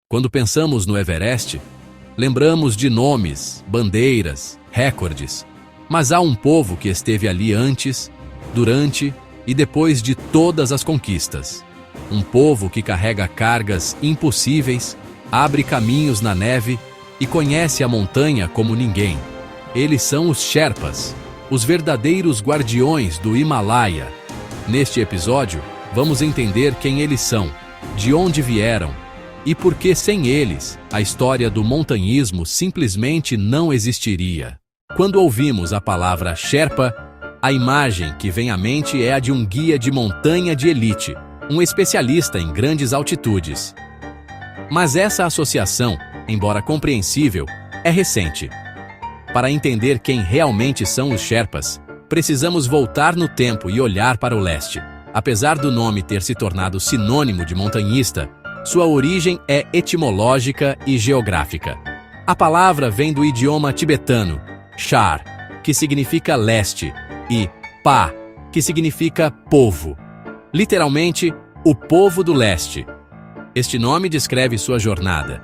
Quando pensamos no Everest, lembramos de nomes, bandeiras, recordes. Mas há um povo que esteve ali antes, durante e depois de todas as conquistas. Um povo que carrega cargas impossíveis, abre caminhos na neve e conhece a montanha como ninguém. Eles são os Sherpas, os verdadeiros guardiões do Himalaia. Neste episódio, vamos entender quem eles são, de onde vieram e por que sem eles a história do montanhismo simplesmente não existiria. Quando ouvimos a palavra Sherpa, a imagem que vem à mente é a de um guia de montanha de elite, um especialista em grandes altitudes. Mas essa associação, embora compreensível, é recente. Para entender quem realmente são os Sherpas, precisamos voltar no tempo e olhar para o leste. Apesar do nome ter se tornado sinônimo de montanhista, sua origem é etimológica e geográfica. A palavra vem do idioma tibetano, Shar, que significa leste, e Pa, que significa povo. Literalmente, o povo do leste. Este nome descreve sua jornada.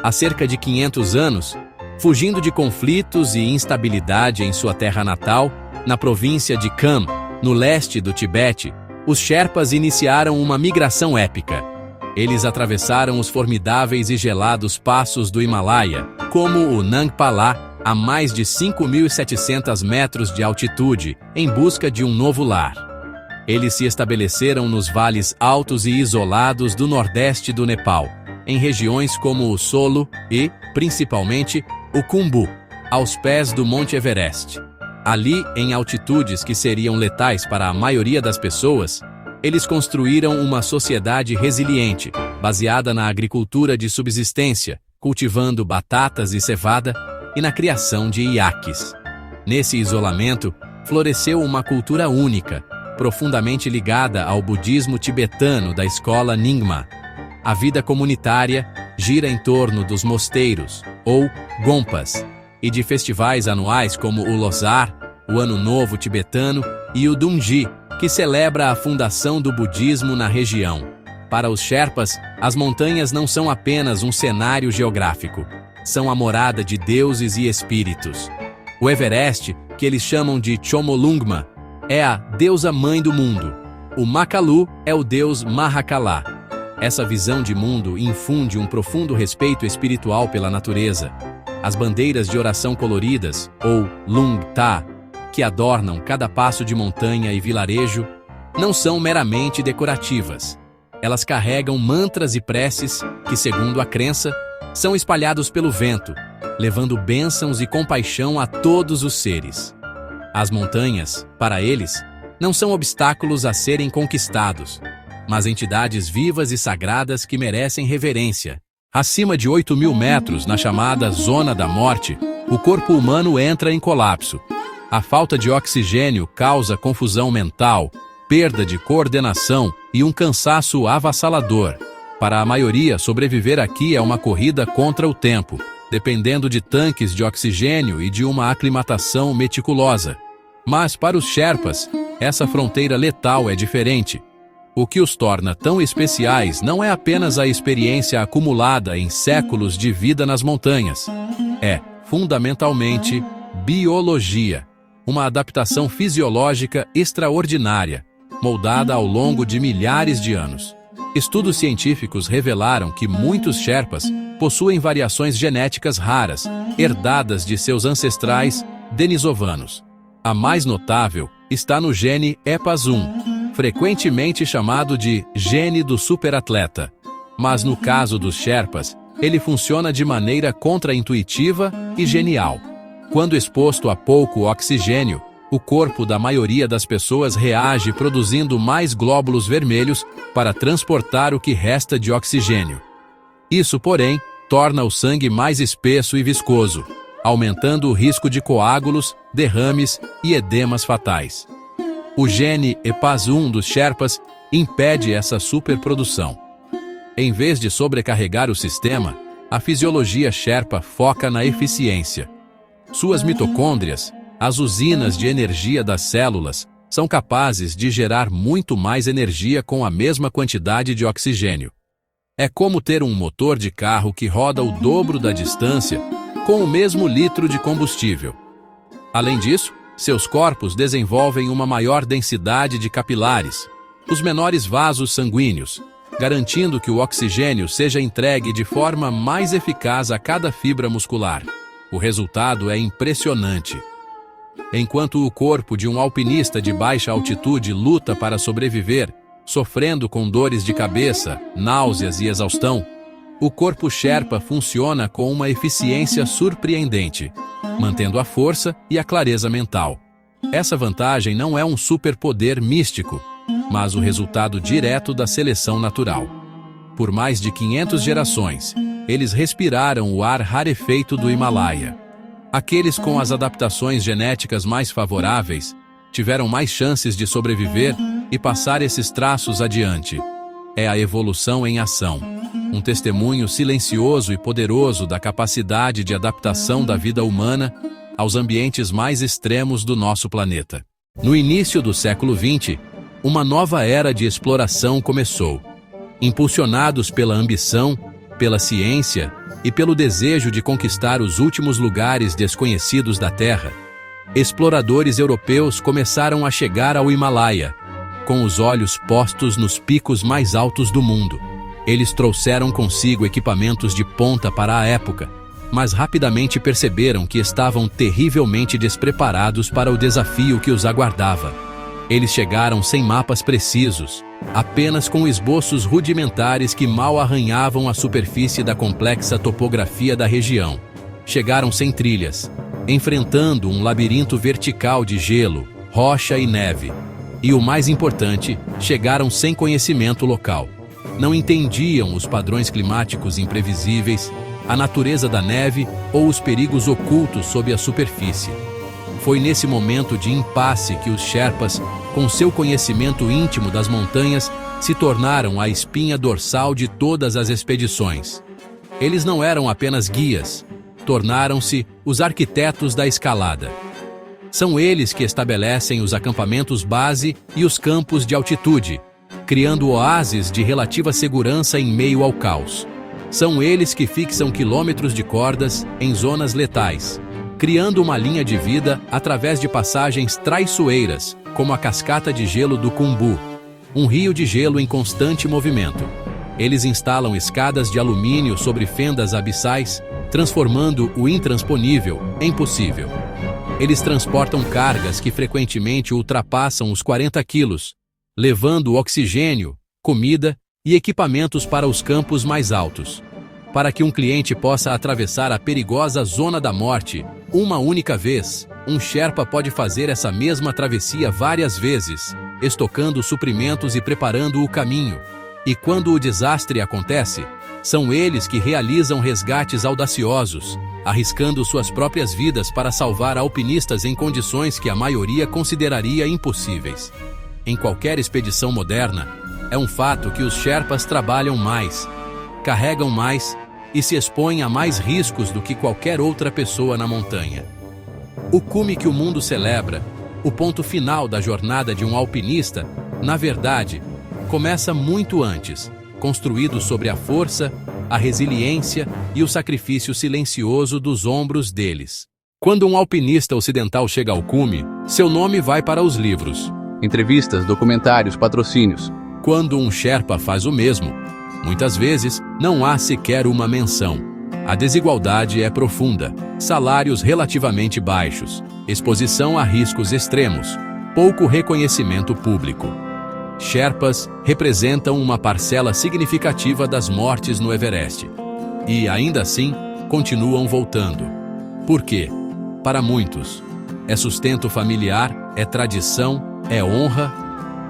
Há cerca de 500 anos, fugindo de conflitos e instabilidade em sua terra natal, na província de Kham, no leste do Tibete, os Sherpas iniciaram uma migração épica. Eles atravessaram os formidáveis e gelados passos do Himalaia, como o Nangpala, a mais de 5.700 metros de altitude, em busca de um novo lar. Eles se estabeleceram nos vales altos e isolados do nordeste do Nepal, em regiões como o Solo e, principalmente, o Khumbu, aos pés do Monte Everest. Ali, em altitudes que seriam letais para a maioria das pessoas, eles construíram uma sociedade resiliente, baseada na agricultura de subsistência, cultivando batatas e cevada, e na criação de iaques. Nesse isolamento, floresceu uma cultura única, profundamente ligada ao budismo tibetano da escola Nyingma. A vida comunitária gira em torno dos mosteiros, ou gompas, e de festivais anuais como o Losar, o Ano Novo Tibetano e o Dungi, que celebra a fundação do budismo na região. Para os Sherpas, as montanhas não são apenas um cenário geográfico, são a morada de deuses e espíritos. O Everest, que eles chamam de Chomolungma, é a deusa mãe do mundo. O Makalu é o deus Mahakala. Essa visão de mundo infunde um profundo respeito espiritual pela natureza. As bandeiras de oração coloridas, ou Lung Ta, que adornam cada passo de montanha e vilarejo, não são meramente decorativas. Elas carregam mantras e preces que, segundo a crença, são espalhados pelo vento, levando bênçãos e compaixão a todos os seres. As montanhas, para eles, não são obstáculos a serem conquistados, mas entidades vivas e sagradas que merecem reverência. Acima de 8.000 metros, na chamada Zona da Morte, o corpo humano entra em colapso. A falta de oxigênio causa confusão mental, perda de coordenação e um cansaço avassalador. Para a maioria, sobreviver aqui é uma corrida contra o tempo, dependendo de tanques de oxigênio e de uma aclimatação meticulosa. Mas para os Sherpas, essa fronteira letal é diferente. O que os torna tão especiais não é apenas a experiência acumulada em séculos de vida nas montanhas. É, fundamentalmente, biologia, uma adaptação fisiológica extraordinária, moldada ao longo de milhares de anos. Estudos científicos revelaram que muitos Sherpas possuem variações genéticas raras, herdadas de seus ancestrais denisovanos. A mais notável está no gene EPAS1, frequentemente chamado de gene do superatleta. Mas no caso dos Sherpas, ele funciona de maneira contraintuitiva e genial. Quando exposto a pouco oxigênio, o corpo da maioria das pessoas reage produzindo mais glóbulos vermelhos para transportar o que resta de oxigênio. Isso, porém, torna o sangue mais espesso e viscoso, aumentando o risco de coágulos, derrames e edemas fatais. O gene EPAS1 dos Sherpas impede essa superprodução. Em vez de sobrecarregar o sistema, a fisiologia Sherpa foca na eficiência. Suas mitocôndrias, as usinas de energia das células, são capazes de gerar muito mais energia com a mesma quantidade de oxigênio. É como ter um motor de carro que roda o dobro da distância com o mesmo litro de combustível. Além disso, seus corpos desenvolvem uma maior densidade de capilares, os menores vasos sanguíneos, garantindo que o oxigênio seja entregue de forma mais eficaz a cada fibra muscular. O resultado é impressionante. Enquanto o corpo de um alpinista de baixa altitude luta para sobreviver, sofrendo com dores de cabeça, náuseas e exaustão, o corpo Sherpa funciona com uma eficiência surpreendente, mantendo a força e a clareza mental. Essa vantagem não é um superpoder místico, mas o resultado direto da seleção natural. Por mais de 500 gerações, eles respiraram o ar rarefeito do Himalaia. Aqueles com as adaptações genéticas mais favoráveis tiveram mais chances de sobreviver e passar esses traços adiante. É a evolução em ação, um testemunho silencioso e poderoso da capacidade de adaptação da vida humana aos ambientes mais extremos do nosso planeta. No início do século XX, uma nova era de exploração começou. Impulsionados pela ambição, pela ciência e pelo desejo de conquistar os últimos lugares desconhecidos da Terra, exploradores europeus começaram a chegar ao Himalaia, com os olhos postos nos picos mais altos do mundo. Eles trouxeram consigo equipamentos de ponta para a época, mas rapidamente perceberam que estavam terrivelmente despreparados para o desafio que os aguardava. Eles chegaram sem mapas precisos, apenas com esboços rudimentares que mal arranhavam a superfície da complexa topografia da região. Chegaram sem trilhas, enfrentando um labirinto vertical de gelo, rocha e neve. E o mais importante, chegaram sem conhecimento local. Não entendiam os padrões climáticos imprevisíveis, a natureza da neve ou os perigos ocultos sob a superfície. Foi nesse momento de impasse que os Sherpas, com seu conhecimento íntimo das montanhas, se tornaram a espinha dorsal de todas as expedições. Eles não eram apenas guias, tornaram-se os arquitetos da escalada. São eles que estabelecem os acampamentos base e os campos de altitude, criando oásis de relativa segurança em meio ao caos. São eles que fixam quilômetros de cordas em zonas letais, criando uma linha de vida através de passagens traiçoeiras, como a cascata de gelo do Khumbu, um rio de gelo em constante movimento. Eles instalam escadas de alumínio sobre fendas abissais, transformando o intransponível em possível. Eles transportam cargas que frequentemente ultrapassam os 40 quilos, levando oxigênio, comida e equipamentos para os campos mais altos. Para que um cliente possa atravessar a perigosa zona da morte uma única vez, um Sherpa pode fazer essa mesma travessia várias vezes, estocando suprimentos e preparando o caminho. E quando o desastre acontece, são eles que realizam resgates audaciosos, arriscando suas próprias vidas para salvar alpinistas em condições que a maioria consideraria impossíveis. Em qualquer expedição moderna, é um fato que os Sherpas trabalham mais, carregam mais e se expõem a mais riscos do que qualquer outra pessoa na montanha. O cume que o mundo celebra, o ponto final da jornada de um alpinista, na verdade, começa muito antes, construído sobre a força, a resiliência e o sacrifício silencioso dos ombros deles. Quando um alpinista ocidental chega ao cume, seu nome vai para os livros. Entrevistas, documentários, patrocínios. Quando um Sherpa faz o mesmo, muitas vezes não há sequer uma menção. A desigualdade é profunda, salários relativamente baixos, exposição a riscos extremos, pouco reconhecimento público. Sherpas representam uma parcela significativa das mortes no Everest. E, ainda assim, continuam voltando. Por quê? Para muitos, é sustento familiar, é tradição, é honra,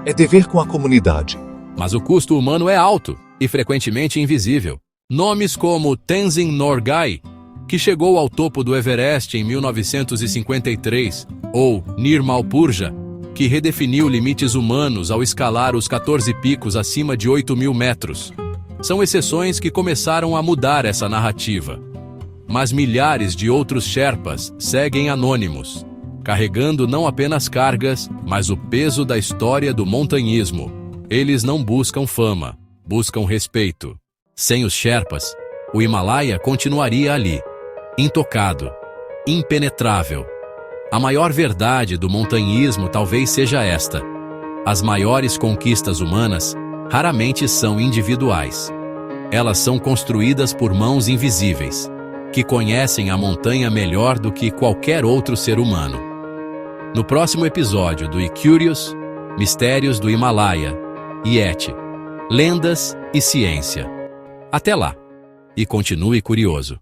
é dever com a comunidade. Mas o custo humano é alto e frequentemente invisível. Nomes como Tenzin Norgay, que chegou ao topo do Everest em 1953, ou Nirmal Purja, que redefiniu limites humanos ao escalar os 14 picos acima de 8.000 metros. São exceções que começaram a mudar essa narrativa. Mas milhares de outros Sherpas seguem anônimos, carregando não apenas cargas, mas o peso da história do montanhismo. Eles não buscam fama, buscam respeito. Sem os Sherpas, o Himalaia continuaria ali, intocado, impenetrável. A maior verdade do montanhismo talvez seja esta: as maiores conquistas humanas raramente são individuais. Elas são construídas por mãos invisíveis, que conhecem a montanha melhor do que qualquer outro ser humano. No próximo episódio do iCurious, Mistérios do Himalaia, Yeti, Lendas e Ciência. Até lá! E continue curioso.